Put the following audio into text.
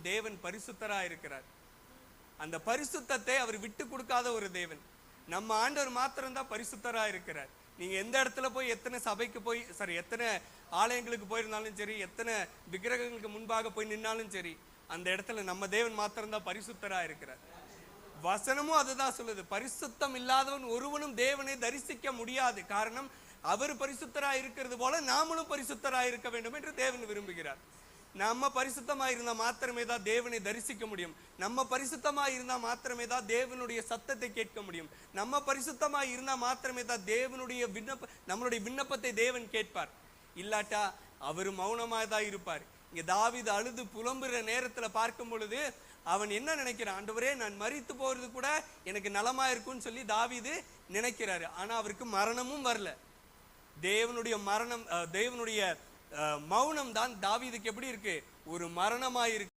காரணம் தேவன் பரிசுத்தரா இருக்கிறார். அந்த பரிசுத்தத்தை அவர் விட்டு கொடுக்காத ஒரு தேவன். நம்ம ஆண்டவர் மாத்திரம்தான் பரிசுத்தரா இருக்கிறார். நீங்க எந்த இடத்துல போய், எத்தனை சபைக்கு போய், எத்தனை ஆலயங்களுக்கு போயிருந்தாலும் சரி, எத்தனை விக்கிரகங்களுக்கு முன்பாக போய் நின்னாலும் சரி, அந்த இடத்துல நம்ம தேவன் மாத்திரம்தான் பரிசுத்தரா இருக்கிறார். வசனமும் அதுதான் சொல்லுது, பரிசுத்தம் இல்லாதவன் ஒருவனும் தேவனை தரிசிக்க முடியாது. காரணம், அவர் பரிசுத்தரா இருக்கிறது போல நாமளும் பரிசுத்தரா இருக்க வேண்டும் என்று தேவன் விரும்புகிறார். நம்ம பரிசுத்தமா இருந்தா மாத்திரமே தான் தேவனை தரிசிக்க முடியும். நம்ம பரிசுத்தமா இருந்தா மாத்திரமே தான் தேவனுடைய சத்தத்தை கேட்க முடியும். நம்ம பரிசுத்தமா இருந்தா மாத்திரமே தான் தேவனுடைய நம்மளுடைய விண்ணப்பத்தை தேவன் கேட்பார். இல்லாட்டா அவர் மௌனமா தான் இருப்பார். இங்க தாவீது அழுது புலம்புற நேரத்துல பார்க்கும் பொழுது அவன் என்ன நினைக்கிறான், ஆண்டவரே நான் மரித்து போறது கூட எனக்கு நலமா இருக்கும்னு சொல்லி தாவீது நினைக்கிறாரு. ஆனா அவருக்கு மரணமும் வரல. தேவனுடைய மௌனம் தான் தாவீதுக்கு எப்படி இருக்கு, ஒரு மரணமா இருக்கு.